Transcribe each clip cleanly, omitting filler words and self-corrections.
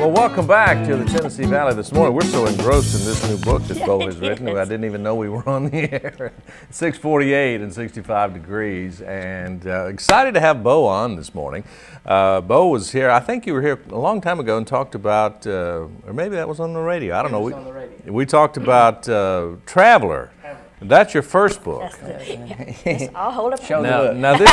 Well, welcome back to the Tennessee Valley this morning. We're so engrossed in this new book that Bo has written. I didn't even know we were on the air. 6:48 and 65 degrees, and excited to have Bo on this morning. Bo was here. I think you were here a long time ago and talked about, or maybe that was on the radio. I don't know. On the radio. We talked about Traveler. That's your first book. Yes, I'll hold up. Now this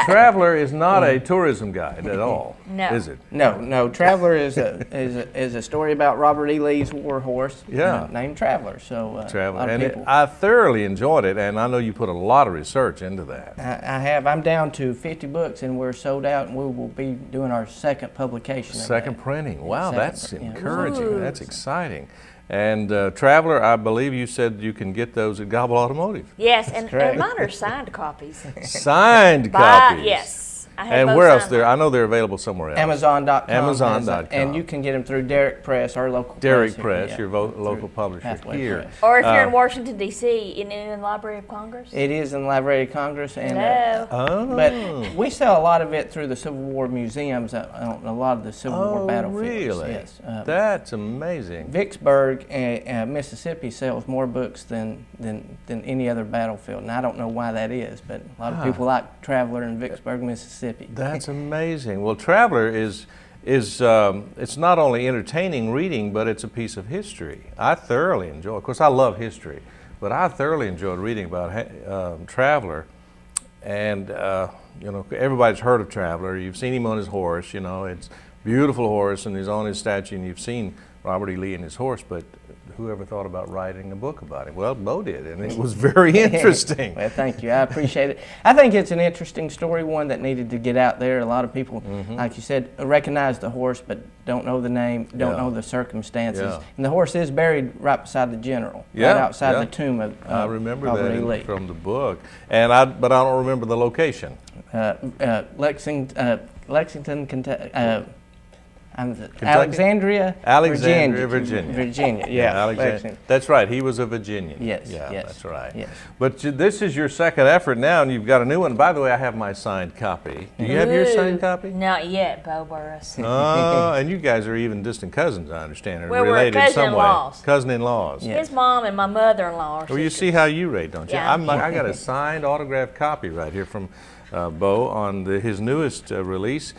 Traveler is not a tourism guide at all, No. is it? No. Traveler is a story about Robert E. Lee's war horse. Yeah. Named Traveler. So Traveler, and I thoroughly enjoyed it, and I know you put a lot of research into that. I have. I'm down to 50 books, and we're sold out, and we will be doing our second publication. Second printing. Wow, that's encouraging. Ooh. That's exciting. And Traveler, I believe you said you can get those at Gobble Automotive. Yes, and mine are signed copies. Signed copies. Yes. I have And where else? I know they're available somewhere else. Amazon.com. Amazon.com. And you can get them through Derrick Press, our local Derrick press. Press, your local publisher here. Press. Or if you're in Washington, D.C., in the Library of Congress. It is in the Library of Congress. And, but we sell a lot of it through the Civil War museums, a lot of the Civil War battlefields. Really? Yes. That's amazing. Vicksburg, Mississippi sells more books than any other battlefield, and I don't know why that is, but a lot of people like Traveler in Vicksburg, Mississippi. That's amazing. Well, Traveler is it's not only entertaining reading, but it's a piece of history. I thoroughly enjoy. Of course, I love history, but I thoroughly enjoyed reading about Traveler. And you know, everybody's heard of Traveler. You've seen him on his horse. You know, it's a beautiful horse, and he's on his statue, and you've seen Robert E. Lee and his horse. But whoever thought about writing a book about him? Well, Bo did, and it was very interesting. Well, thank you. I appreciate it. I think it's an interesting story, one that needed to get out there. A lot of people, like you said, recognize the horse, but don't know the name, don't know the circumstances. Yeah. And the horse is buried right beside the general, right outside the tomb of I remember Robert E. that Lee. from the book, and but I don't remember the location. Lexington, Kentucky. Alexandria, Virginia. Yeah, that's right. He was a Virginian. Yes, yeah, yes, that's right. Yes. But this is your second effort now, and you've got a new one. By the way, I have my signed copy. Do you have your signed copy? Not yet, Bo Burris. And you guys are even distant cousins, I understand, or Well, related we're in some way. cousin-in-laws. Cousin-in-laws. His mom and my mother-in-law are Well, you sisters. see how you rate, don't you? Yeah. I got a signed, autographed copy right here from Bo on his newest release.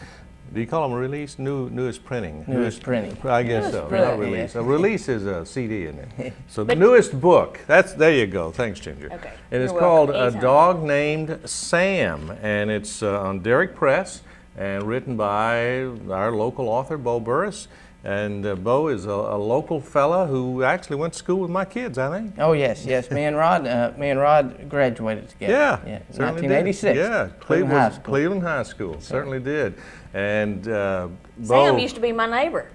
Do you call them a release? Newest printing. Newest printing. I guess so. printing, Not a release. yeah. A release is a CD, isn't it? So the newest book. There you go. Thanks, Ginger. Okay. And it's You're called welcome. A Dog Named Sam, and it's on Derrick Press and written by our local author, Bo Burris. And Bo is a local fella who actually went to school with my kids, I think. Oh yes. Me and Rod graduated together. Yeah, in 1986. Yeah, Cleveland High School, certainly did. And Sam used to be my neighbor.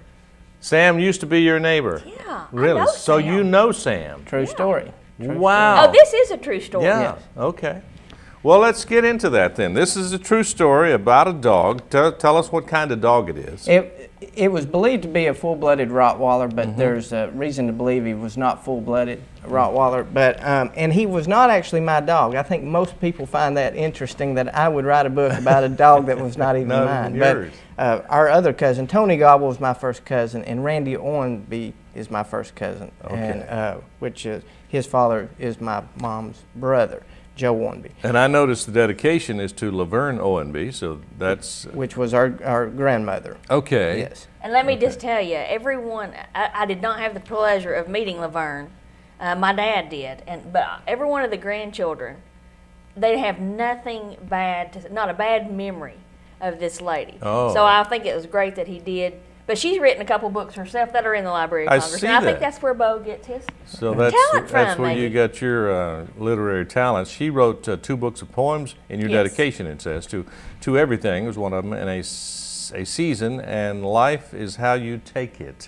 Sam used to be your neighbor. Yeah. Really? I know So Sam. you know Sam? True story. Wow. Oh, this is a true story. Yeah. Okay. Well, let's get into that then. This is a true story about a dog. Tell us what kind of dog it is. It was believed to be a full-blooded Rottweiler, but there's a reason to believe he was not full-blooded Rottweiler. But and he was not actually my dog. I think most people find that interesting that I would write a book about a dog that was not even mine. Yours. But our other cousin, Tony Gobble, was my first cousin, and Randy Owenby is my first cousin, and which is his father is my mom's brother, Joe Owenby. And I noticed the dedication is to Laverne Owenby, so that's... Which was our grandmother. Okay. Yes. And let me just tell you, everyone, I did not have the pleasure of meeting Laverne. My dad did. But every one of the grandchildren, they have nothing bad, not a bad memory of this lady. Oh. So I think it was great that he did. But she's written a couple books herself that are in the Library of Congress. see and I that. think that's where Bo gets his So talent from. that's where you got your literary talents. She wrote 2 books of poems in your dedication, it says, to everything. Was one of them, and a season, and Life is How You Take It.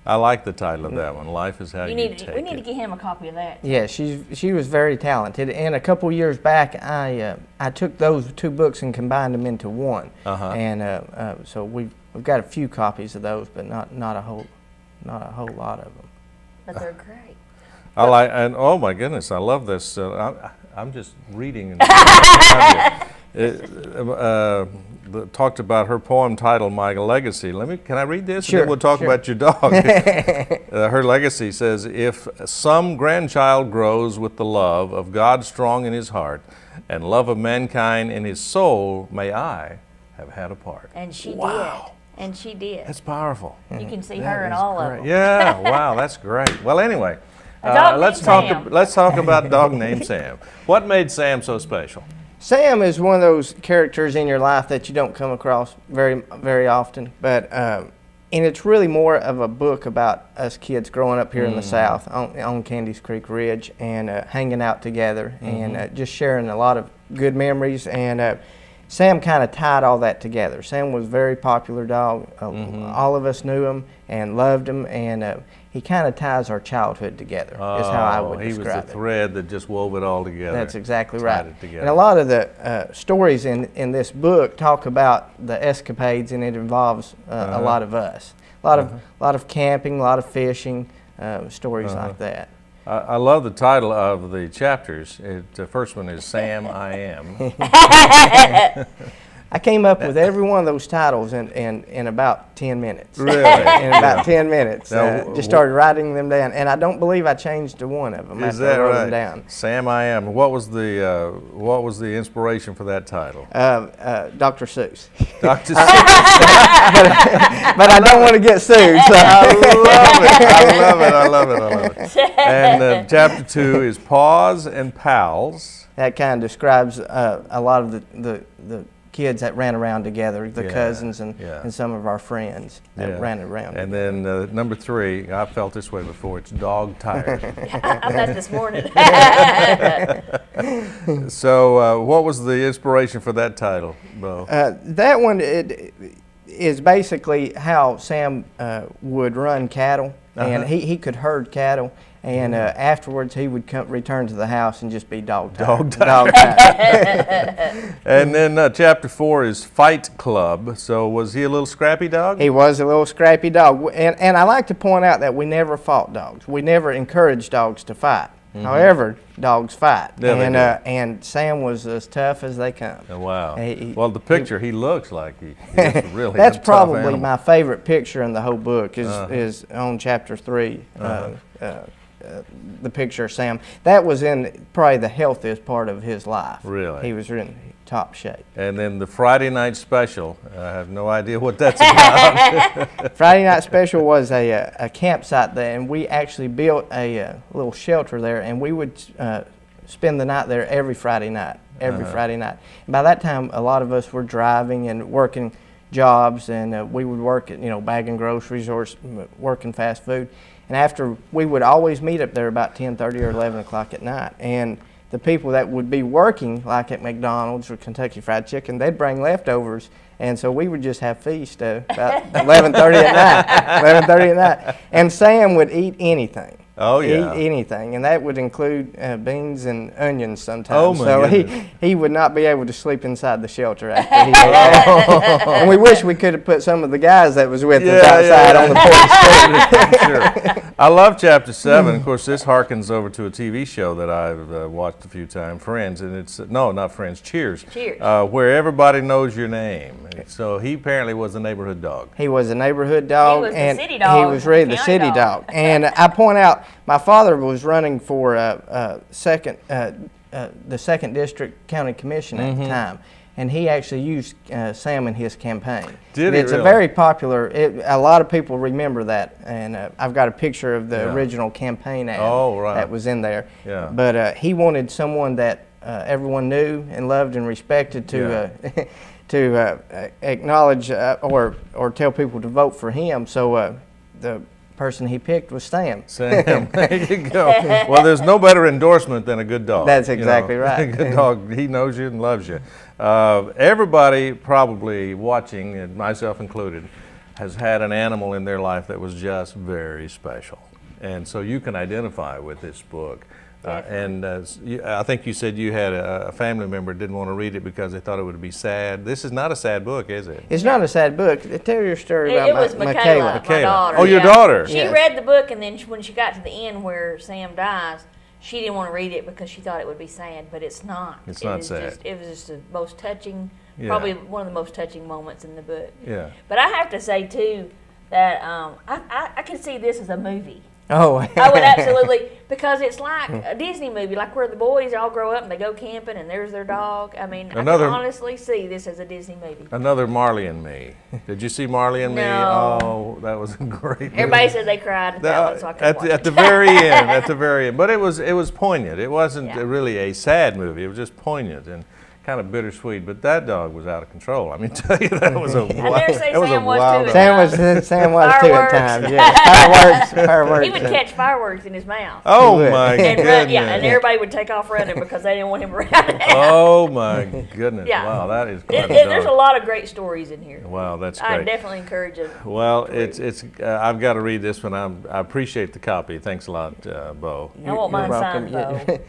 I like the title of that one, Life is How You Take It. We need to get him a copy of that. Yeah, she was very talented. And a couple years back, I took those 2 books and combined them into one. And so we've got a few copies of those, but not a whole lot of them. But they're great. And oh my goodness, I love this. I'm just reading. And talked about her poem titled "My Legacy." Can I read this? Sure. And then we'll talk about your dog. Her legacy says, "If some grandchild grows with the love of God strong in his heart, and love of mankind in his soul, may I have had a part." And she Wow. did. And she did. That's powerful. You can see That her in is all great. of them. Yeah, wow, that's great. Well, anyway, dog let's named Sam. let's talk about dog named Sam. What made Sam so special? Sam is one of those characters in your life that you don't come across very often, but and it's really more of a book about us kids growing up here in the South on Candies Creek Ridge and hanging out together and just sharing a lot of good memories. And Sam kind of tied all that together. Sam was a very popular dog. All of us knew him and loved him, and he kind of ties our childhood together, is how I would describe it. He was the thread that just wove it all together. That's exactly right. Tied it together. And a lot of the stories in this book talk about the escapades, and it involves a lot of us. A lot of camping, a lot of fishing, stories like that. I love the title of the chapters. The first one is Sam I Am. I came up with every one of those titles in about 10 minutes. Really? In about 10 minutes. Now, just started writing them down. And I don't believe I changed to one of them Is after I that wrote right? them down. Sam I Am. What was the inspiration for that title? Dr. Seuss. Dr. Seuss. But I don't want to get sued. So. I love it. And chapter 2 is Paws and Pals. That kind of describes a lot of the kids that ran around together, the cousins and some of our friends that ran around. And then number 3, I felt this way before, it's Dog Tired. I bet this morning. So what was the inspiration for that title, Bo? That one is basically how Sam would run cattle, and he could herd cattle. And afterwards, he would return to the house and just be dog tired. Dog tired. And then chapter 4 is Fight Club. So was he a little scrappy dog? He was a little scrappy dog. And I like to point out that we never fought dogs. We never encouraged dogs to fight. However, dogs fight. Yeah, and Sam was as tough as they come. Oh, wow. Well, the picture, he looks like he's really That's a tough probably animal. my favorite picture in the whole book is on chapter 3. The picture of Sam. That was in probably the healthiest part of his life. Really? He was in top shape. And then the Friday night special, I have no idea what that's about. Friday night special was a campsite there, and we actually built a little shelter there, and we would spend the night there every Friday night. Friday night. And by that time, a lot of us were driving and working jobs, and we would work at, bagging groceries or working fast food. And after, we would always meet up there about 10:30 or 11 o'clock at night. And the people that would be working, like at McDonald's or Kentucky Fried Chicken, they'd bring leftovers. And so we would just have feast about 11:30 at night. 11:30 at night. And Sam would eat anything. Oh, yeah. Eat anything. And that would include beans and onions sometimes. Oh, my so goodness. he would not be able to sleep inside the shelter after he ate that. And we wish we could have put some of the guys that was with us outside on the porch. Sure. I love chapter 7. Of course, this harkens over to a TV show that I've watched a few times, Friends, and it's, no, not Friends, Cheers. Cheers. Where everybody knows your name. So he apparently was a neighborhood dog. He was a neighborhood dog. He was the and city dog, He was really the county city dog. And I point out, my father was running for the 2nd District County Commission at the time. And he actually used Sam in his campaign. Did he It's really? a very popular, a lot of people remember that. And I've got a picture of the original campain ad that was in there. Yeah. But he wanted someone that everyone knew and loved and respected to to acknowledge or tell people to vote for him. So the person he picked was Sam. Sam, there you go. Well, there's no better endorsement than a good dog. That's exactly right. A good dog, he knows you and loves you. Everybody probably watching, and myself included, has had an animal in their life that was just very special. And so you can identify with this book. I think you said you had a family member didn't want to read it because they thought it would be sad. This is not a sad book, is it? It's not a sad book. Tell your story about It was Michaela, my daughter. Oh, your daughter. She read the book, and then when she got to the end where Sam dies, she didn't want to read it because she thought it would be sad, but it's not. It's not sad. It was just the most touching Probably one of the most touching moments in the book. Yeah. But I have to say too that I could see this as a movie. Oh, I would absolutely, because it's like a Disney movie, like where the boys all grow up and they go camping and there's their dog. I mean, I can honestly see this as a Disney movie. Another Marley and Me. Did you see Marley and Me? No. Oh, that was a great movie. Everybody said they cried at that one, so I couldn't watch at the very end, at the very end. But it was poignant. It wasn't really a sad movie. It was just poignant and kind of bittersweet. But that dog was out of control. I mean, tell you, that was a wild. I dare say Sam was too. Sam was too at times. Yeah, fireworks. He would catch fireworks in his mouth. Oh my and goodness! And everybody would take off running because they didn't want him around. Oh my goodness! Yeah. Wow, that is quite There's a lot of great stories in here. Wow, that's great. I definitely encourage it. Well, it's I've got to read this one. I appreciate the copy. Thanks a lot, Bo. I want mine signed, Bo.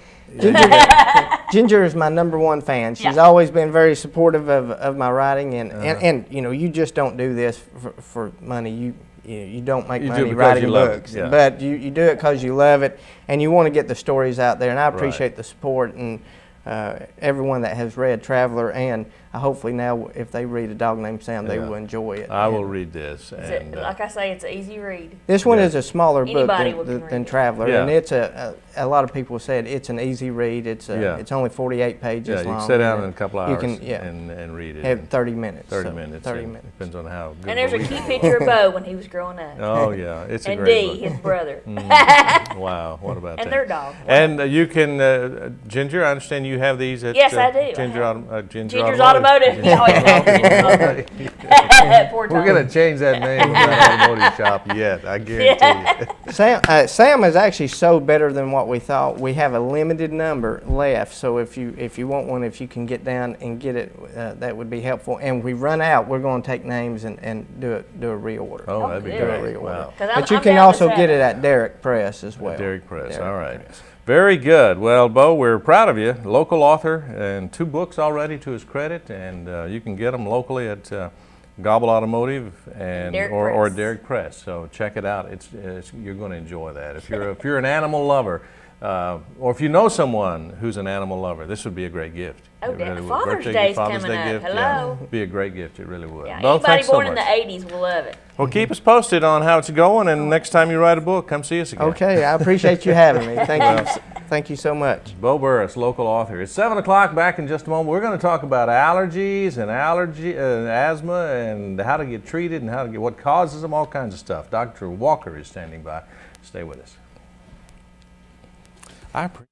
Ginger is my #1 fan. She's always been very supportive of my writing, and you know, you just don't do this for money. You don't make money writing books, but you do it because you love it and you want to get the stories out there. And I appreciate the support and everyone that has read Traveler, and hopefully now if they read A Dog Named Sam, they will enjoy it. I will read this. And, like I say, it's an easy read. This one is a smaller book than Traveler, and it's a lot of people said it's an easy read. It's only 48 pages long. Yeah, you can sit down in a couple hours and read it. Have 30 minutes. 30 minutes. 30 minutes. Depends on how good. And there's a cute picture of Bo when he was growing up. Oh yeah, it's a and great Dee, book. his brother. Wow, what about that? And their dog. Wow. And you can, Ginger, I understand you have these at Yes, I do. Ginger's Automotive. He always calls it Poor We're going to change that name of that automotive shop yet, I guarantee you. Sam is actually so better than what we thought. We have a limited number left, so if you want one, if you can get down and get it, that would be helpful. And we run out, we're going to take names and do a reorder. Oh, that'd be great. Wow. But you can also get it at Derrick Press as well. Derrick Press, all right. Very good. Well, Bo, we're proud of you. Local author and 2 books already to his credit, and you can get them locally at Gobble Automotive and or Derrick Press. So check it out. You're going to enjoy that. If you're an animal lover, or if you know someone who's an animal lover, this would be a great gift. Oh, really Father's Day's coming up. Gift, Hello. Be a great gift. It really would. Yeah, Bo, anybody born so in the 80s will love it. Well, keep us posted on how it's going, and next time you write a book, come see us again. Okay, I appreciate you having me. Thank you. Thank you so much. Bo Burris, local author. It's 7 o'clock. Back in just a moment. We're going to talk about allergies and asthma and how to get treated and what causes them, all kinds of stuff. Dr. Walker is standing by. Stay with us. I appreciate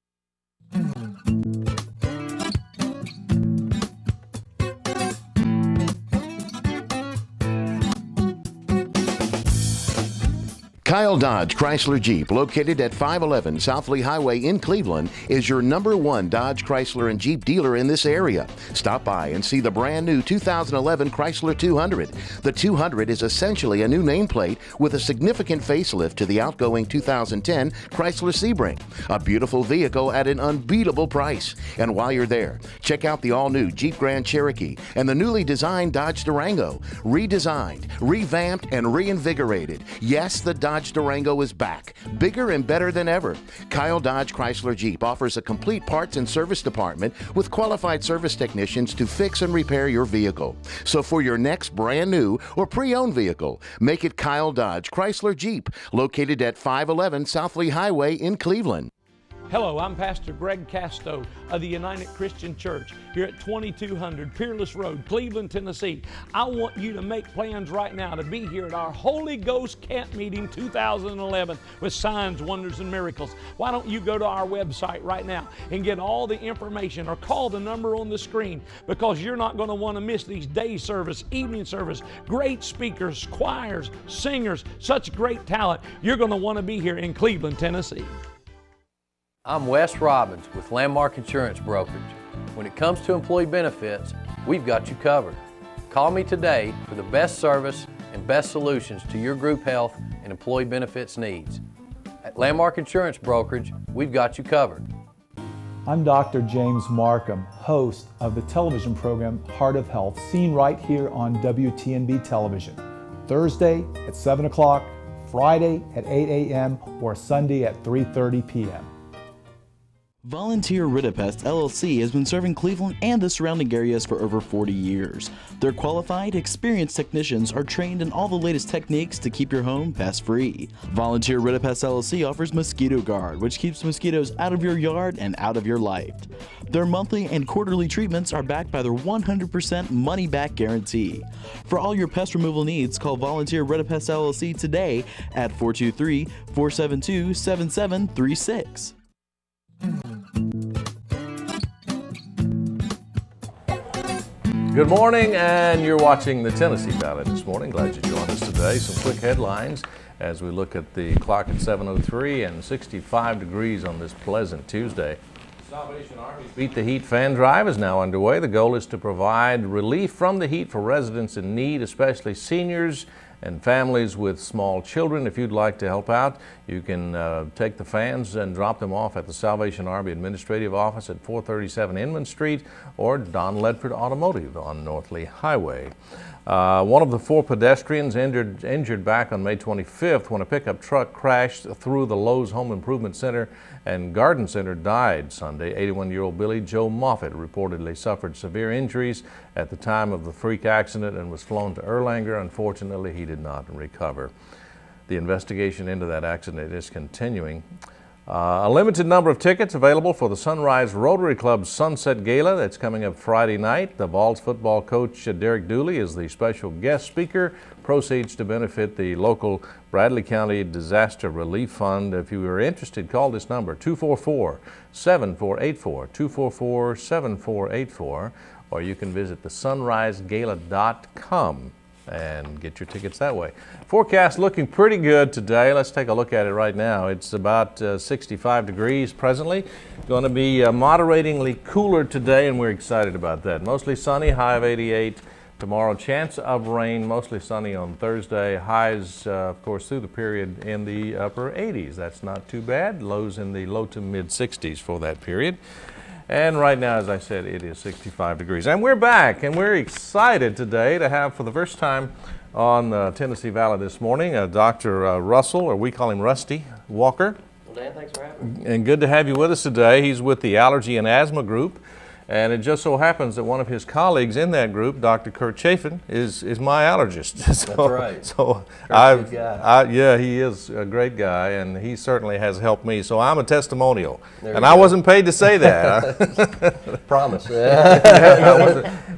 Kyle Dodge Chrysler Jeep, located at 511 South Lee Highway in Cleveland, is your #1 Dodge, Chrysler, and Jeep dealer in this area. Stop by and see the brand new 2011 Chrysler 200. The 200 is essentially a new nameplate with a significant facelift to the outgoing 2010 Chrysler Sebring. A beautiful vehicle at an unbeatable price. And while you're there, check out the all-new Jeep Grand Cherokee and the newly designed Dodge Durango. Redesigned, revamped, and reinvigorated. Yes, the Dodge Durango is back, bigger and better than ever. Kyle Dodge Chrysler Jeep offers a complete parts and service department with qualified service technicians to fix and repair your vehicle. So for your next brand new or pre-owned vehicle, make it Kyle Dodge Chrysler Jeep, located at 511 South Lee Highway in Cleveland. Hello, I'm Pastor Greg Casto of the United Christian Church here at 2200 Peerless Road, Cleveland, Tennessee. I want you to make plans right now to be here at our Holy Ghost Camp Meeting 2011 with signs, wonders, and miracles. Why don't you go to our website right now and get all the information or call the number on the screen, because you're not going to want to miss these day service, evening service, great speakers, choirs, singers, such great talent. You're going to want to be here in Cleveland, Tennessee. I'm Wes Robbins with Landmark Insurance Brokerage. When it comes to employee benefits, we've got you covered. Call me today for the best service and best solutions to your group health and employee benefits needs. At Landmark Insurance Brokerage, we've got you covered. I'm Dr. James Markham, host of the television program Heart of Health, seen right here on WTNB television. Thursday at 7 o'clock, Friday at 8 a.m., or Sunday at 3:30 p.m. Volunteer Ridipest LLC has been serving Cleveland and the surrounding areas for over 40 years. Their qualified, experienced technicians are trained in all the latest techniques to keep your home pest-free. Volunteer Ridipest LLC offers Mosquito Guard, which keeps mosquitoes out of your yard and out of your life. Their monthly and quarterly treatments are backed by their 100% money-back guarantee. For all your pest removal needs, call Volunteer Ridipest LLC today at 423-472-7736. Good morning, and you're watching the Tennessee Valley this morning. Glad you joined us today. Some quick headlines as we look at the clock at 7:03 and 65 degrees on this pleasant Tuesday. Salvation Army's Beat the Heat fan drive is now underway. The goal is to provide relief from the heat for residents in need, especially seniors and families with small children. If you'd like to help out, you can take the fans and drop them off at the Salvation Army Administrative Office at 437 Inman Street or Don Ledford Automotive on North Lee Highway. One of the 4 pedestrians injured back on May 25th when a pickup truck crashed through the Lowe's Home Improvement Center and Garden Center died Sunday. 81-year-old Billy Joe Moffitt reportedly suffered severe injuries at the time of the freak accident and was flown to Erlanger. Unfortunately, he did not recover. The investigation into that accident is continuing. A limited number of tickets available for the Sunrise Rotary Club's Sunset Gala that's coming up Friday night. The Vols football coach Derek Dooley is the special guest speaker. Proceeds to benefit the local Bradley County Disaster Relief Fund. If you are interested, call this number, 244-7484, 244-7484, or you can visit thesunrisegala.com and get your tickets that way. Forecast looking pretty good today. Let's take a look at it right now. It's about 65 degrees presently. Going to be moderatingly cooler today, and we're excited about that. Mostly sunny, high of 88. Tomorrow, chance of rain, mostly sunny on Thursday. Highs, of course, through the period in the upper 80s. That's not too bad. Lows in the low to mid 60s for that period. And right now, as I said, it is 65 degrees. And we're back, and we're excited today to have, for the first time on Tennessee Valley this morning, Dr. Russell, or we call him Rusty, Walker. Well, Dan, thanks for having me. And good to have you with us today. He's with the Allergy and Asthma Group. And it just so happens that one of his colleagues in that group, Dr. Kurt Chafin, is my allergist. So, that's right. So yeah, he is a great guy, and he certainly has helped me. So I'm a testimonial, and I wasn't paid to say that. Promise.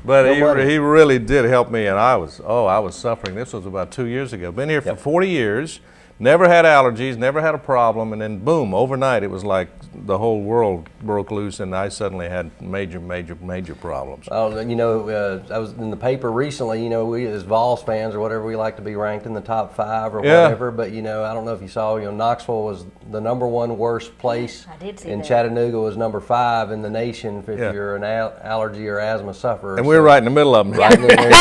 But he really did help me, and I was suffering. This was about 2 years ago. Been here for 40 years. Never had allergies, never had a problem, and then boom, overnight it was like the whole world broke loose, and I suddenly had major problems. Oh, you know, I was in the paper recently. You know, we as Vols fans or whatever, we like to be ranked in the top 5 or whatever. But you know, I don't know if you saw. You know, Knoxville was the #1 worst place, and Chattanooga was #5 in the nation if you're an allergy or asthma sufferer. And we're right in the middle of them. Right in there,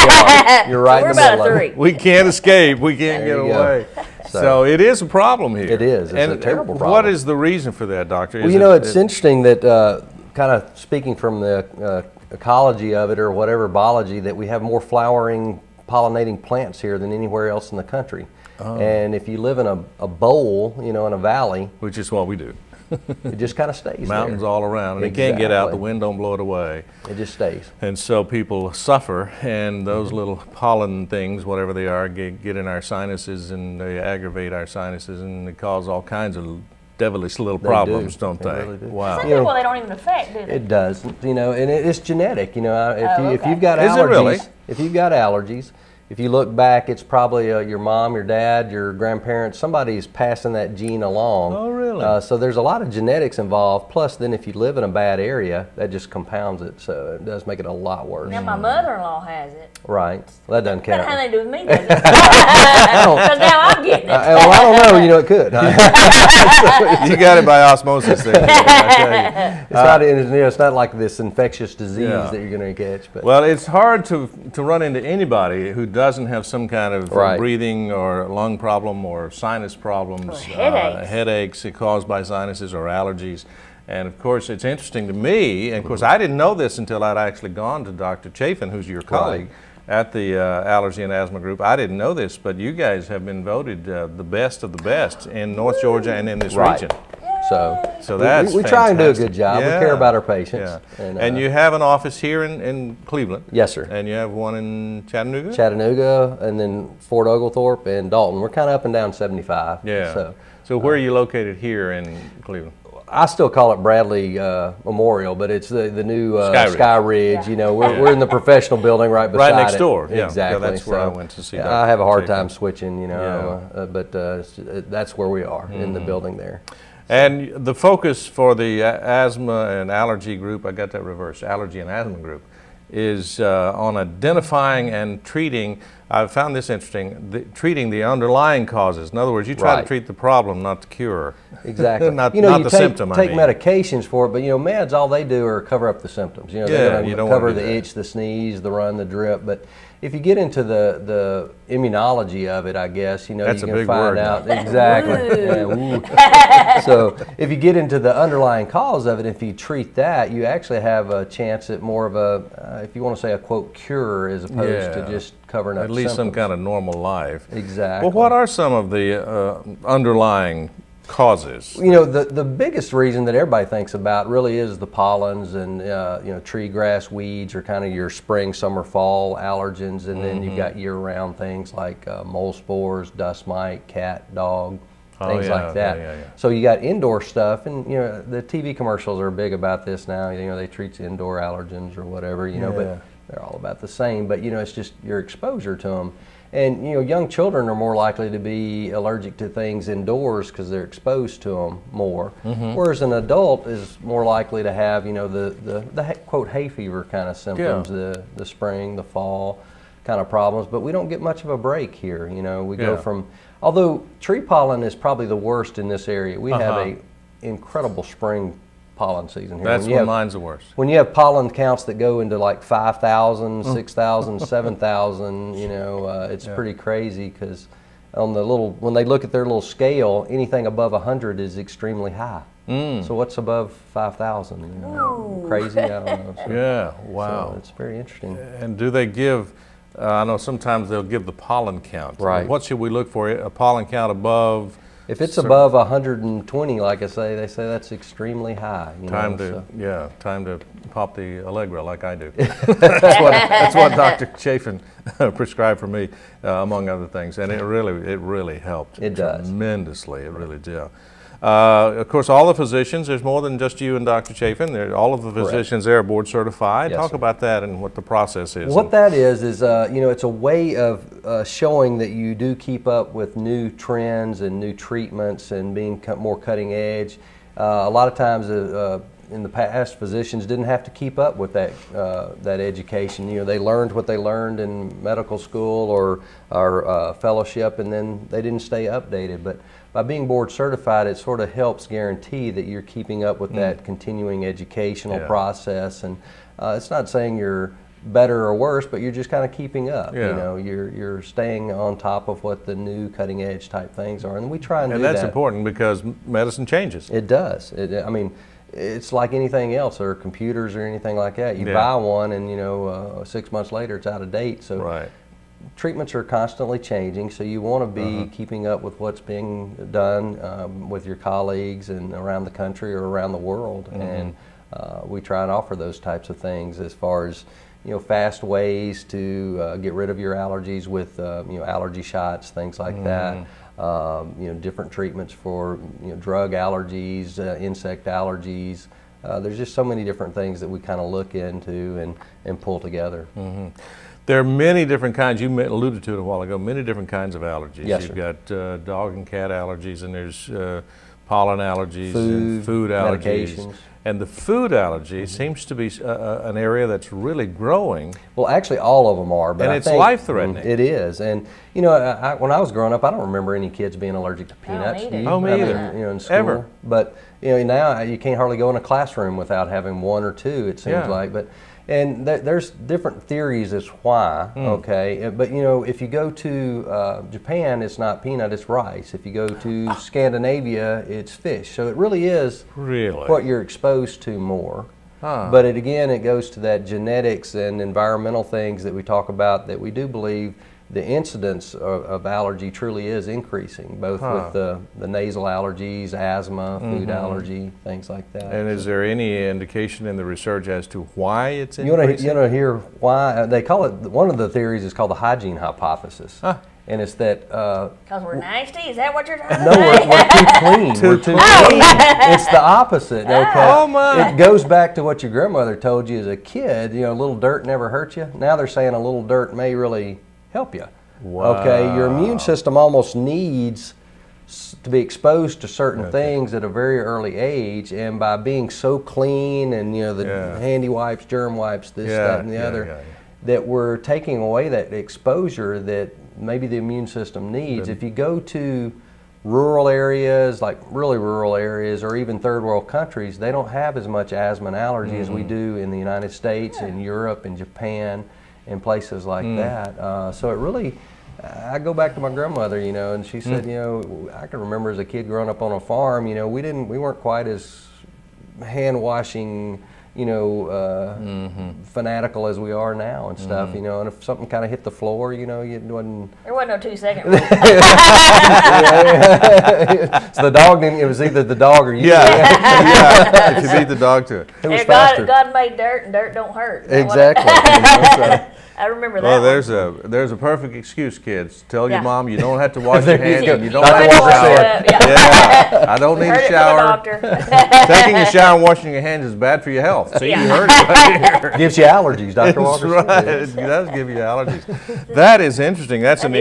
you're right in the middle of them. We can't escape. We can't get away. So it is a problem here. It is. It's a terrible problem. What is the reason for that, Doctor? Well, you know, it's interesting that kind of speaking from the ecology of it or whatever, biology, that we have more flowering, pollinating plants here than anywhere else in the country. Oh. And if you live in a bowl, you know, in a valley. Which is what we do. It just kind of stays Mountains there. all around, and it can't get out. The wind don't blow it away. It just stays. And so people suffer, and those little pollen things, whatever they are, get in our sinuses, and they aggravate our sinuses, and they cause all kinds of devilish little problems, don't they? Really do. Wow. Some people they don't even affect, do they? It does. You know, and it's genetic. You know, if you've got allergies, is it really? If you've got allergies. If you look back, it's probably your mom, your dad, your grandparents. Somebody's passing that gene along. Oh, really? So there's a lot of genetics involved. Plus, then if you live in a bad area, that just compounds it. So it does make it a lot worse. Now, my mother-in-law has it. Right. Well, that doesn't count. But how they do with me, does it? Because now I'm getting it. Well, I don't know. You know, it could. You got it by osmosis there. It's not like this infectious disease that you're going to catch. But. Well, it's hard to run into anybody who doesn't have some kind of breathing or lung problem or sinus problems, or headaches caused by sinuses or allergies. And of course, it's interesting to me, and of course, I didn't know this until I'd actually gone to Dr. Chafin, who's your colleague at the Allergy and Asthma Group. I didn't know this, but you guys have been voted the best of the best in North Georgia and in this region. So that's we try and do a fantastic. good job. Yeah. We care about our patients. Yeah. And, And you have an office here in Cleveland. Yes, sir. And you have one in Chattanooga? Chattanooga, and then Fort Oglethorpe and Dalton. We're kind of up and down 75. Yeah. So where are you located here in Cleveland? I still call it Bradley Memorial, but it's the new Sky Ridge. Yeah. You know, we're in the professional building right beside it. Right next door. Yeah. Exactly. Yeah, that's where I went to see Dr. I have a hard Chapin. time switching, you know, but that's where we are in the building there. And the focus for the asthma and allergy group, I got that reversed, allergy and asthma group, is on identifying and treating, I found this interesting, treating the underlying causes. In other words, you try to treat the problem, not the cure. Exactly. not you know, not you the take symptom, take I mean. medications for it, but you know, meds, all they do are cover up the symptoms. You know, Yeah, they you don't cover wanna do the that. itch, the sneeze, the run, the drip, but if you get into the immunology of it, I guess, you know, That's you a can big find word. out exactly. Yeah, ooh. So if you get into the underlying cause of it, if you treat that, you actually have a chance at more of a, if you want to say a quote cure, as opposed to just covering up at least symptoms. some kind of normal life. Exactly. Well, what are some of the underlying causes? You know, the biggest reason that everybody thinks about really is the pollens and, you know, tree grass weeds are kind of your spring, summer, fall allergens. And then you've got year-round things like mole spores, dust mite, cat, dog, things like that. So you got indoor stuff, and, you know, the TV commercials are big about this now. You know, they treat indoor allergens or whatever, you know, but they're all about the same. But, you know, it's just your exposure to them. And, you know, young children are more likely to be allergic to things indoors because they're exposed to them more. Whereas an adult is more likely to have, you know, the quote, hay fever kind of symptoms, the spring, the fall kind of problems. But we don't get much of a break here. You know, we go from, although tree pollen is probably the worst in this area, we have a incredible spring pollen season here. That's when mine's the worst. When you have pollen counts that go into like 5,000, 6,000, 7,000, you know, it's pretty crazy because on the little, when they look at their little scale, anything above 100 is extremely high. So what's above 5,000? You know, crazy? I don't know. So, Yeah, wow. So it's very interesting. And do they give, I know sometimes they'll give the pollen count. Right. What should we look for? A pollen count above? If it's above 120, like I say, they say that's extremely high. You Time know, to time to pop the Allegra like I do. that's what Dr. Chapin prescribed for me, among other things, and it really helped. It does tremendously. It really did. Of course, all the physicians, there's more than just you and Dr. Chapin. All of the physicians there are board certified. Yes, Talk sir. about that and what the process is. What that is you know, it's a way of showing that you do keep up with new trends and new treatments and being more cutting edge. A lot of times in the past, physicians didn't have to keep up with that education. You know, they learned what they learned in medical school or fellowship, and then they didn't stay updated. But by being board certified, it sort of helps guarantee that you're keeping up with that continuing educational process. And it's not saying you're better or worse, but you're just kind of keeping up. You know, you're staying on top of what the new cutting edge type things are, and we try and do that. And that's important because medicine changes. It does. I mean, it's like anything else, or computers or anything like that. You buy one, and you know, 6 months later, it's out of date. So treatments are constantly changing. So you want to be keeping up with what's being done with your colleagues and around the country or around the world. And we try and offer those types of things as far as, you know, fast ways to get rid of your allergies with you know, allergy shots, things like that. You know, different treatments for, you know, drug allergies, insect allergies. There's just so many different things that we kind of look into and pull together. There are many different kinds. You alluded to it a while ago. Many different kinds of allergies. Yes, You've sir. got dog and cat allergies, and there's pollen allergies, and Food, food allergies. medications. And the food allergy seems to be an area that's really growing. Well, actually, all of them are. But And I it's think life-threatening. It is. And, you know, when I was growing up, I don't remember any kids being allergic to peanuts. me either. You? Oh, me I mean, either. you know, in school. Ever. But, you know, now you can't hardly go in a classroom without having one or two, it seems like. But and there's different theories as why, okay? But, you know, if you go to Japan, it's not peanut, it's rice. If you go to Scandinavia, it's fish. So it really is what you're exposed to more. But again, it goes to that genetics and environmental things that we talk about that we do believe the incidence of allergy truly is increasing, both with the nasal allergies, asthma, food allergy, things like that. And is there any indication in the research as to why it's increasing? You want to hear why? They call it, one of the theories is called the hygiene hypothesis. And it's that... Because we're nasty? Is that what you're trying to no, say? we're too clean. We're too clean. It's the opposite, okay? Oh, my. It goes back to what your grandmother told you as a kid, you know, a little dirt never hurt you. Now they're saying a little dirt may really help you. Wow. Okay, your immune system almost needs to be exposed to certain things at a very early age, and by being so clean and, you know, the handy wipes, germ wipes, this, that, and the other, that we're taking away that exposure that maybe the immune system needs. If you go to rural areas, like really rural areas, or even third world countries, they don't have as much asthma and allergy as we do in the United States, in Europe, in Japan, and places like that. So it really, I go back to my grandmother, you know, and she said, you know, I can remember as a kid growing up on a farm, you know, we weren't quite as hand washing, you know, fanatical as we are now and stuff, you know, and if something kind of hit the floor, you know, it wasn't... There wasn't no 2 second rule. So the dog didn't, it was either the dog or you. If you beat the dog to it. It was faster. God made dirt and dirt don't hurt. Exactly. I remember that. Well, there's a perfect excuse, kids. Tell your mom you don't have to wash your hands and you don't Not have to to wash shower. Yeah. I don't need Heard a it from the shower. doctor. Taking a shower and washing your hands is bad for your health. See, you heard it right here. Gives you allergies, Dr. That's Walker. right. It does give you allergies. That is interesting. That's an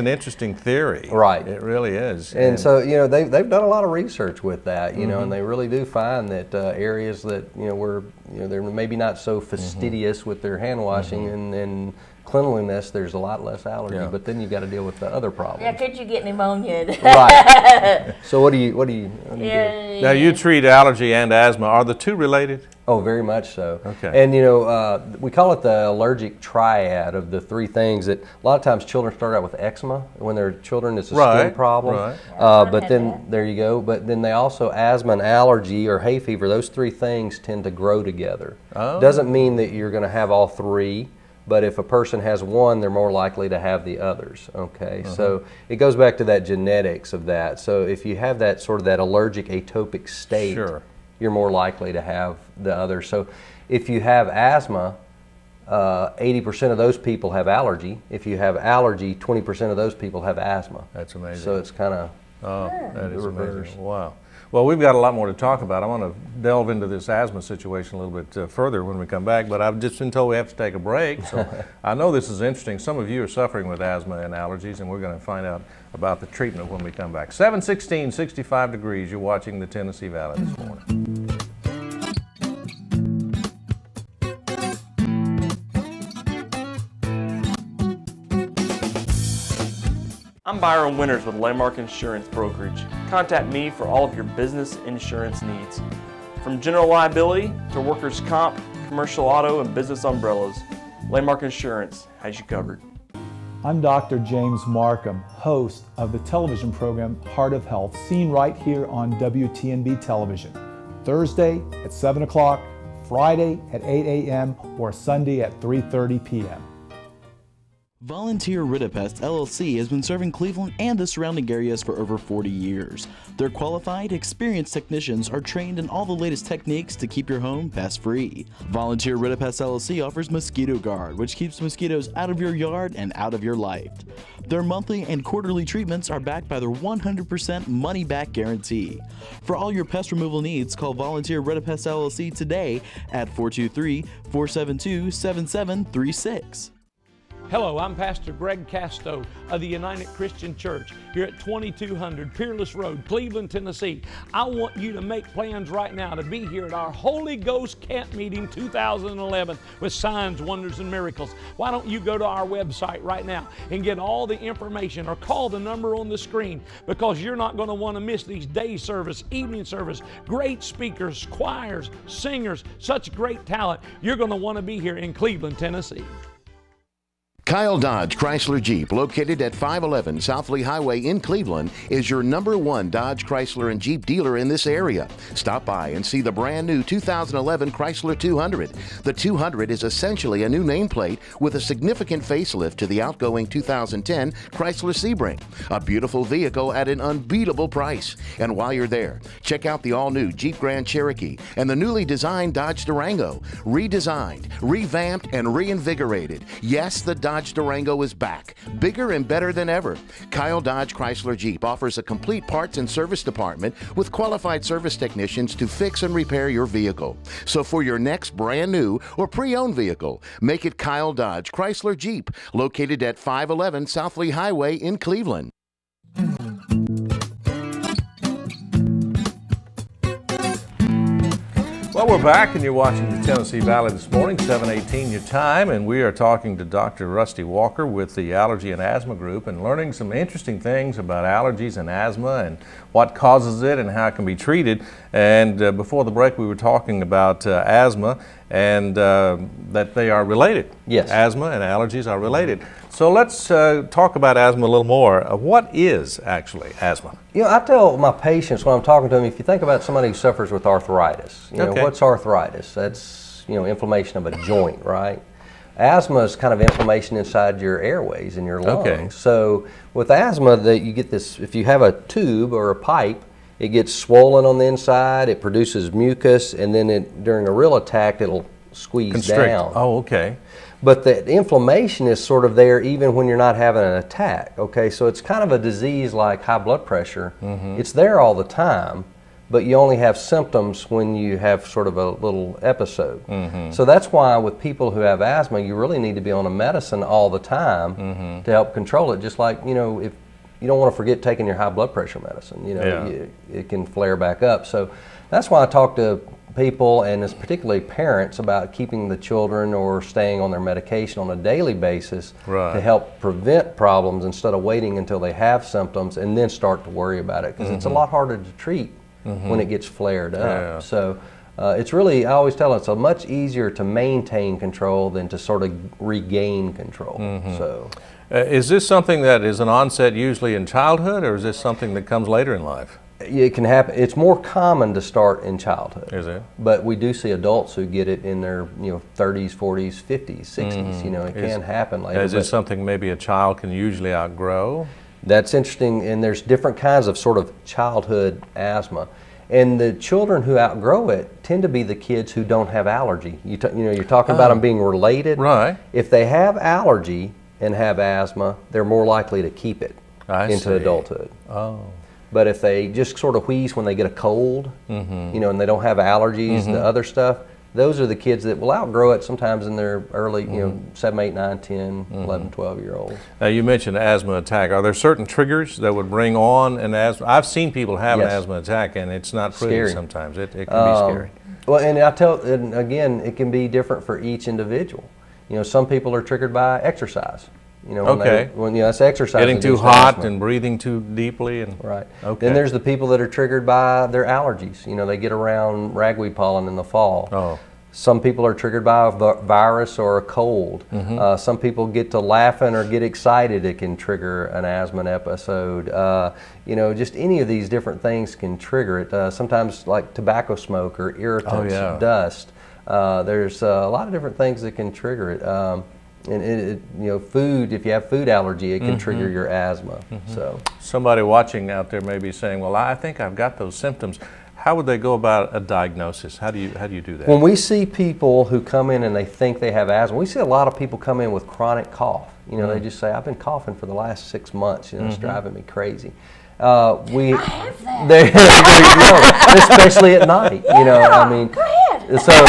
interesting theory. Right. It really is. And so, you know, they've done a lot of research with that, you know, and they really do find that areas that, you know, they're maybe not so fastidious with their hand washing and cleanliness, there's a lot less allergy, but then you got to deal with the other problems. Yeah, could you get pneumonia? Right. So what do you do? Now you treat allergy and asthma. Are the two related? Oh, very much so. Okay. And you know, we call it the allergic triad of the three things that a lot of times children start out with eczema. When they're children, it's a skin problem. Right. But then, there you go. But then they also, asthma and allergy or hay fever, those three things tend to grow together. Oh. Doesn't mean that you're going to have all three. But if a person has one, they're more likely to have the others, okay? So it goes back to that genetics of that. So if you have that sort of that allergic atopic state, you're more likely to have the others. So if you have asthma, 80% of those people have allergy. If you have allergy, 20% of those people have asthma. That's amazing. So it's kind of that is amazing. Wow. Well, we've got a lot more to talk about. I want to delve into this asthma situation a little bit further when we come back, but I've just been told we have to take a break. So I know this is interesting. Some of you are suffering with asthma and allergies, and we're going to find out about the treatment when we come back. 7:16, 65 degrees. You're watching the Tennessee Valley this morning. I'm Byron Winters with Landmark Insurance Brokerage. Contact me for all of your business insurance needs. From general liability to workers' comp, commercial auto, and business umbrellas, Landmark Insurance has you covered. I'm Dr. James Markham, host of the television program Heart of Health, seen right here on WTNB television. Thursday at 7 o'clock, Friday at 8 a.m., or Sunday at 3:30 p.m. Volunteer Ridipest LLC has been serving Cleveland and the surrounding areas for over 40 years. Their qualified, experienced technicians are trained in all the latest techniques to keep your home pest-free. Volunteer Ridipest LLC offers Mosquito Guard, which keeps mosquitoes out of your yard and out of your life. Their monthly and quarterly treatments are backed by their 100% money-back guarantee. For all your pest removal needs, call Volunteer Ridipest LLC today at 423-472-7736. Hello, I'm Pastor Greg Casto of the United Christian Church here at 2200 Peerless Road, Cleveland, Tennessee. I want you to make plans right now to be here at our Holy Ghost Camp Meeting 2011 with signs, wonders, and miracles. Why don't you go to our website right now and get all the information or call the number on the screen, because you're not going to want to miss these day service, evening service, great speakers, choirs, singers, such great talent. You're going to want to be here in Cleveland, Tennessee. Kyle Dodge Chrysler Jeep, located at 511 South Lee Highway in Cleveland, is your #1 Dodge Chrysler and Jeep dealer in this area. Stop by and see the brand new 2011 Chrysler 200. The 200 is essentially a new nameplate with a significant facelift to the outgoing 2010 Chrysler Sebring. A beautiful vehicle at an unbeatable price. And while you're there, check out the all-new Jeep Grand Cherokee and the newly designed Dodge Durango. Redesigned, revamped, and reinvigorated. Yes, the Dodge Durango is back, bigger and better than ever. Kyle Dodge Chrysler Jeep offers a complete parts and service department with qualified service technicians to fix and repair your vehicle. So for your next brand new or pre-owned vehicle, make it Kyle Dodge Chrysler Jeep, located at 511 South Lee Highway in Cleveland. Well, we're back, and you're watching the Tennessee Valley this morning, 7:18 your time, and we are talking to Dr. Rusty Walker with the Allergy and Asthma Group and learning some interesting things about allergies and asthma and what causes it and how it can be treated. And before the break, we were talking about asthma and that they are related. Yes. Asthma and allergies are related. So let's talk about asthma a little more. What is actually asthma? You know, I tell my patients when I'm talking to them, if you think about somebody who suffers with arthritis, you know, what's arthritis? That's, you know, inflammation of a joint, right? Asthma is kind of inflammation inside your airways and your lungs. Okay. So with asthma, you get this, if you have a tube or a pipe, it gets swollen on the inside, it produces mucus, and then during a real attack, it'll squeeze down. Oh, okay. But the inflammation is sort of there even when you're not having an attack, okay? So it's kind of a disease like high blood pressure. It's there all the time, but you only have symptoms when you have sort of a little episode. So that's why with people who have asthma, you really need to be on a medicine all the time to help control it. Just like, you know, if you don't want to forget taking your high blood pressure medicine, you know, it can flare back up. So that's why I talk to people, and it's particularly parents, about keeping the children or staying on their medication on a daily basis to help prevent problems instead of waiting until they have symptoms and then start to worry about it, because it's a lot harder to treat when it gets flared up. So it's really, I always tell them, it's much easier to maintain control than to sort of regain control. So. Is this something that is an onset usually in childhood, or is this something that comes later in life? It can happen. It's more common to start in childhood. Is it? But we do see adults who get it in their 30s, 40s, 50s, 60s. You know, it can happen later. Is it something maybe a child can usually outgrow? That's interesting, and there's different kinds of sort of childhood asthma. And the children who outgrow it tend to be the kids who don't have allergy. You know, you're talking about them being related. Right. If they have allergy and have asthma, they're more likely to keep it into adulthood. Oh. But if they just sort of wheeze when they get a cold, you know, and they don't have allergies, the other stuff, those are the kids that will outgrow it sometimes in their early, you know, 7, 8, 9, 10, 11, 12-year-olds. Now, you mentioned asthma attack. Are there certain triggers that would bring on an asthma? I've seen people have an asthma attack, and it's not pretty Scary. sometimes. It can be scary. Well, and again, it can be different for each individual. You know, some people are triggered by exercise. You know, when that's exercise. Getting too hot and breathing too deeply. And right. Okay. Then there's the people that are triggered by their allergies. You know, they get around ragweed pollen in the fall. Oh. Some people are triggered by a virus or a cold. Some people get to laughing or get excited. It can trigger an asthma episode. You know, just any of these different things can trigger it. Sometimes like tobacco smoke or irritants, dust. There's a lot of different things that can trigger it. And you know, food, if you have food allergy, it can trigger your asthma. So somebody watching out there may be saying, well, I think I've got those symptoms. How would they go about a diagnosis? How do you do that? When we see people who come in and they think they have asthma, we see a lot of people come in with chronic cough. You know, they just say, I've been coughing for the last 6 months. You know, it's driving me crazy. I have that. Especially at night. You know, I mean, go ahead. So.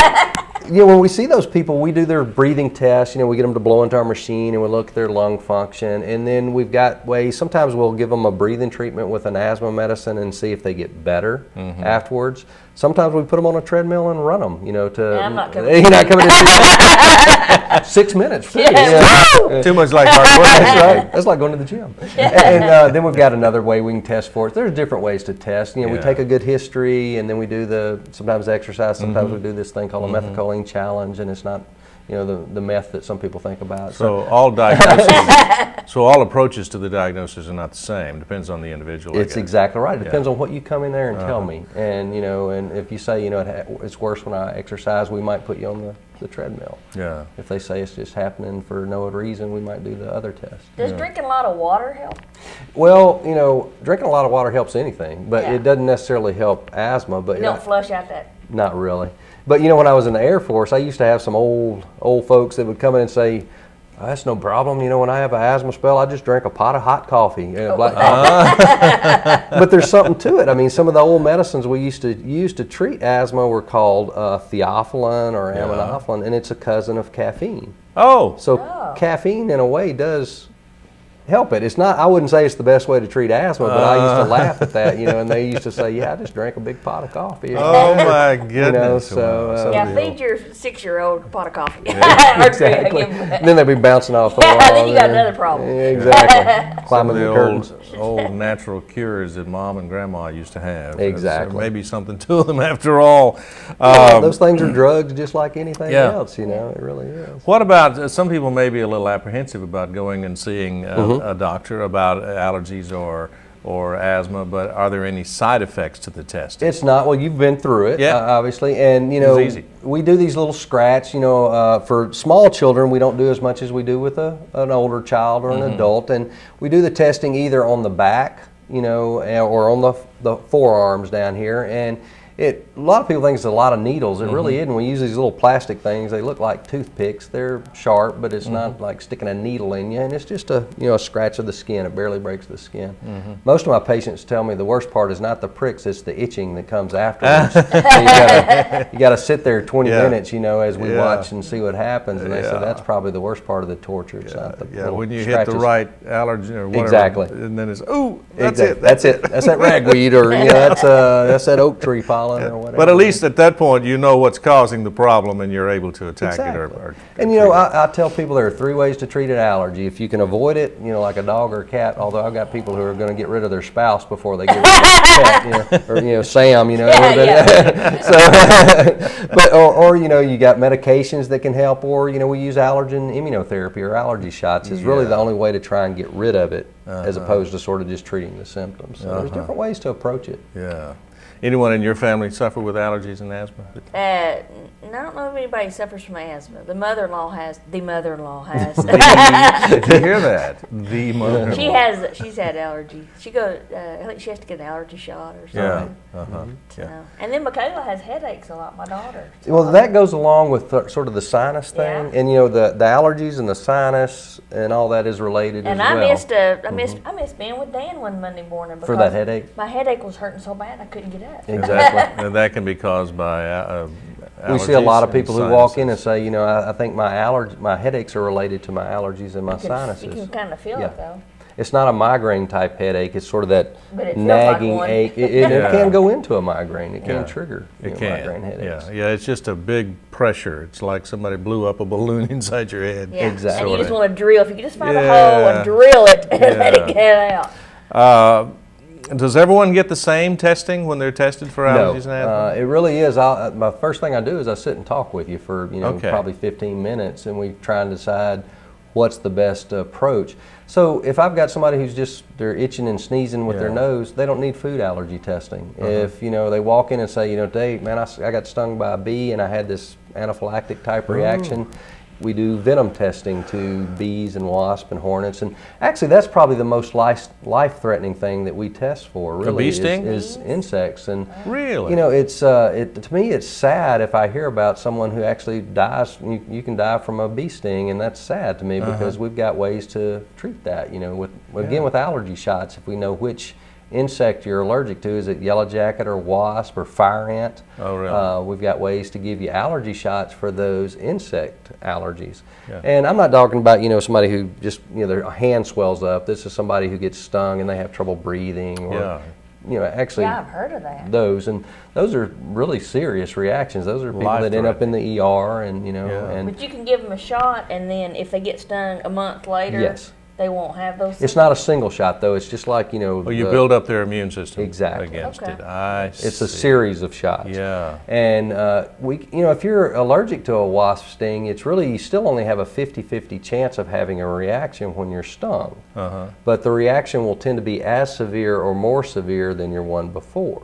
You know, when we see those people, we do their breathing tests. You know, we get them to blow into our machine and we look at their lung function. And then we've got ways, sometimes we'll give them a breathing treatment with an asthma medicine and see if they get better afterwards. Sometimes we put them on a treadmill and run them, you know, to... I'm not coming. You're not coming in 6 minutes. Yes. Too much like hard work. That's right. That's like going to the gym. And then we've got another way we can test for it. There's different ways to test. You know, we take a good history, and then we do sometimes exercise. Sometimes we do this thing called a methacholine challenge, and it's not you know, the myth that some people think about. So all diagnoses, so all approaches to the diagnosis are not the same. Depends on the individual. It's exactly right. It depends on what you come in there and tell me. And you know, and if you say, you know, it's worse when I exercise, we might put you on the treadmill. Yeah. If they say it's just happening for no other reason, we might do the other test. Does drinking a lot of water help? Well, you know, drinking a lot of water helps anything, but it doesn't necessarily help asthma. But You don't flush out that. Not really. But you know, when I was in the Air Force, I used to have some old folks that would come in and say, oh, that's no problem. You know, when I have an asthma spell, I just drink a pot of hot coffee, black coffee. But there's something to it. I mean, some of the old medicines we used to use to treat asthma were called theophylline or aminophylline, and it's a cousin of caffeine. Oh. So caffeine, in a way, does help it. It's not, I wouldn't say it's the best way to treat asthma, but I used to laugh at that, you know, and they used to say, yeah, I just drank a big pot of coffee. Oh my goodness. You know, so, feed your 6-year-old a pot of coffee. Exactly. And then they'd be bouncing off the wall. Then you got another problem. Yeah, exactly. Climbing the curtains. Old natural cures that Mom and Grandma used to have. Exactly. Maybe something to them after all. Those things are drugs just like anything else, you know, it really is. What about, some people may be a little apprehensive about going and seeing a doctor about allergies or asthma, but are there any side effects to the test? It's not. Well, you've been through it, obviously, and you know, we do these little scratch. You know, for small children, we don't do as much as we do with an older child or an adult, and we do the testing either on the back, you know, or on the forearms down here, and a lot of people think it's a lot of needles. It really isn't. We use these little plastic things. They look like toothpicks. They're sharp, but it's not like sticking a needle in you. And it's just a scratch of the skin. It barely breaks the skin. Most of my patients tell me the worst part is not the pricks; it's the itching that comes afterwards. So you got to sit there 20 minutes, you know, as we watch and see what happens. And they say that's probably the worst part of the torture. It's not the when you scratches. hit the right allergen or whatever. Exactly. And then it's that's it. That's it. That's that ragweed, or you know, that's that oak tree pollen. Or whatever. But at least at that point, you know what's causing the problem, and you're able to attack it. And you know, I tell people there are 3 ways to treat an allergy. If you can avoid it, you know, like a dog or a cat. Although I've got people who are going to get rid of their spouse before they get rid of their cat, you know, or you know, Sam, you know. So, but or you know, you got medications that can help, or you know, we use allergen immunotherapy or allergy shots. Is really the only way to try and get rid of it, as opposed to sort of just treating the symptoms. So there's different ways to approach it. Yeah. Anyone in your family suffer with allergies and asthma? I don't know if anybody suffers from asthma. The mother-in-law has. Did you hear that? The mother-in-law. She's had allergies. She goes. I think she has to get an allergy shot or something. And then Michaela has headaches a lot. My daughter. Well, that goes along with sort of the sinus thing, and you know, the allergies and the sinus and all that is related as well. And I missed being with Dan one Monday morning because for that headache. My headache was hurting so bad I couldn't get up. Exactly. And that can be caused by we see a lot of people who walk in and say, you know, I think my headaches are related to my allergies and my sinuses. You can kind of feel it though. It's not a migraine type headache. It's sort of that nagging ache. It can go into a migraine. It can trigger migraine headaches. Yeah, it's just a big pressure. It's like somebody blew up a balloon inside your head. Yeah. Exactly. And you just want to drill. If you can just find a hole and drill it and let it get out. Does everyone get the same testing when they're tested for allergies and asthma? It really is. My first thing I do is I sit and talk with you for probably 15 minutes, and we try and decide what's the best approach. So if I've got somebody who's they're itching and sneezing with their nose, they don't need food allergy testing. If you know they walk in and say, you know, Dave, man, I got stung by a bee and I had this anaphylactic type reaction. We do venom testing to bees and wasps and hornets, and actually that's probably the most life-threatening thing that we test for. Really, a bee sting? is insects. And really, you know, it's to me it's sad if I hear about someone who actually dies. You can die from a bee sting, and that's sad to me because we've got ways to treat that. You know, with allergy shots, if we know which insect you're allergic to, is it yellow jacket or wasp or fire ant? Oh, really? We've got ways to give you allergy shots for those insect allergies. Yeah. And I'm not talking about, you know, somebody who just, you know, their hand swells up. This is somebody who gets stung and they have trouble breathing, or you know, actually, I've heard of that. Those are really serious reactions. Those are people that end up in the ER, and you know. And but you can give them a shot, and then if they get stung a month later, they won't have those? It's not a single shot though. It's just like, you know. Well, you build up their immune system exactly against Okay. it. I see. It's a series of shots. Yeah. And you know, if you're allergic to a wasp sting, it's really, you still only have a 50-50 chance of having a reaction when you're stung. But the reaction will tend to be as severe or more severe than your one before.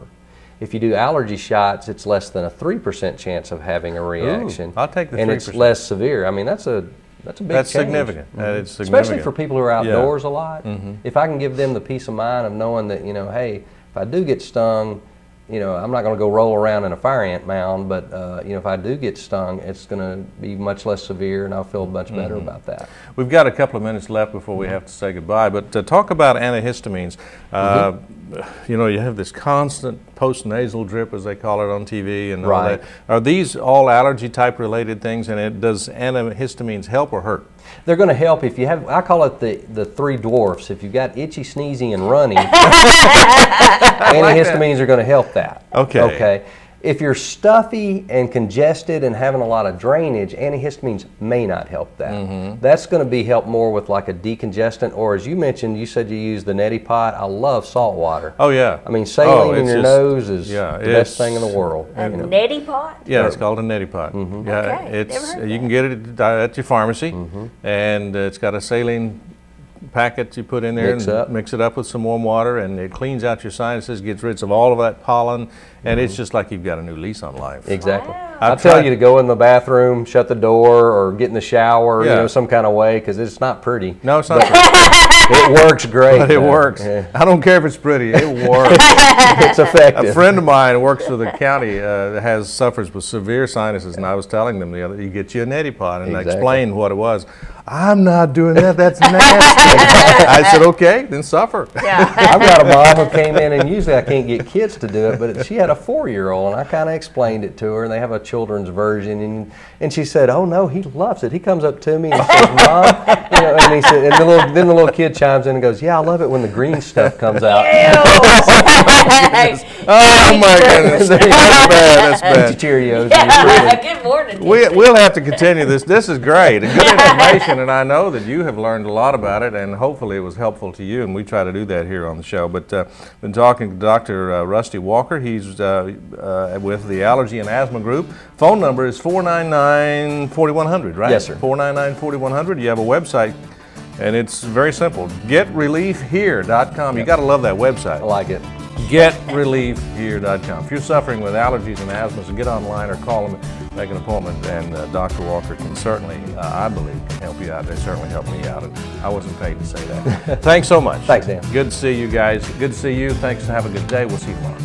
If you do allergy shots, it's less than a 3% chance of having a reaction. Ooh, I'll take the 3%. And it's less severe. I mean, that's a big change. Significant. That is significant. Especially for people who are outdoors a lot. If I can give them the peace of mind of knowing that, you know, hey, if I do get stung, you know, I'm not going to go roll around in a fire ant mound, but you know, if I do get stung, it's going to be much less severe, and I'll feel much better about that. We've got a couple of minutes left before we have to say goodbye, but talk about antihistamines. You know, you have this constant post-nasal drip, as they call it on TV, and all that. Are these all allergy type related things, and does antihistamines help or hurt? They're going to help if you have, I call it the three dwarfs. If you've got itchy, sneezy, and runny, antihistamines are going to help that. Okay. If you're stuffy and congested and having a lot of drainage, antihistamines may not help that. That's going to be helped more with like a decongestant, or as you mentioned, you said you use the neti pot. I love salt water. Oh yeah. I mean, saline in your nose is the best thing in the world. A neti pot? Yeah, it's called a neti pot. Yeah, Okay, never heard you can get it at your pharmacy, and it's got a saline packet you put in there mix it up with some warm water, and it cleans out your sinuses, gets rid of all of that pollen, and it's just like you've got a new lease on life. Exactly. Wow. I tell you to go in the bathroom, shut the door, or get in the shower, you know, some kind of way, because it's not pretty. No, it's not pretty. It works great. But it works. Yeah. I don't care if it's pretty. It works. It's effective. A friend of mine works for the county suffers with severe sinuses, and I was telling them the other day, you get you a neti pot, and I explained what it was. I'm not doing that. That's nasty. I said, okay, then suffer. Yeah. I've got a mom who came in, and usually I can't get kids to do it, but she had a 4-year-old, and I kind of explained it to her, and they have a children's version, and she said, oh no, he loves it. He comes up to me and says, Mom, you know, and he said, and then the little kid chimes in and goes, yeah, I love it when the green stuff comes out. Oh my goodness, that's bad. That's bad. Cheerios. Yeah. Good morning. We'll have to continue this. This is great. Good information, and I know that you have learned a lot about it, and hopefully it was helpful to you, and we try to do that here on the show. But been talking to Dr. Rusty Walker. He's with the Allergy and Asthma Group. Phone number is 499-4100, right? Yes, sir. 499-4100. You have a website, and it's very simple. GetReliefHere.com. You got to love that website. I like it. GetReliefHere.com. If you're suffering with allergies and asthma, so get online or call them, make an appointment, and Dr. Walker can certainly, I believe, can help you out. They certainly helped me out, and I wasn't paid to say that. Thanks so much. Thanks, Dan. Good to see you guys. Good to see you. Thanks, and have a good day. We'll see you tomorrow.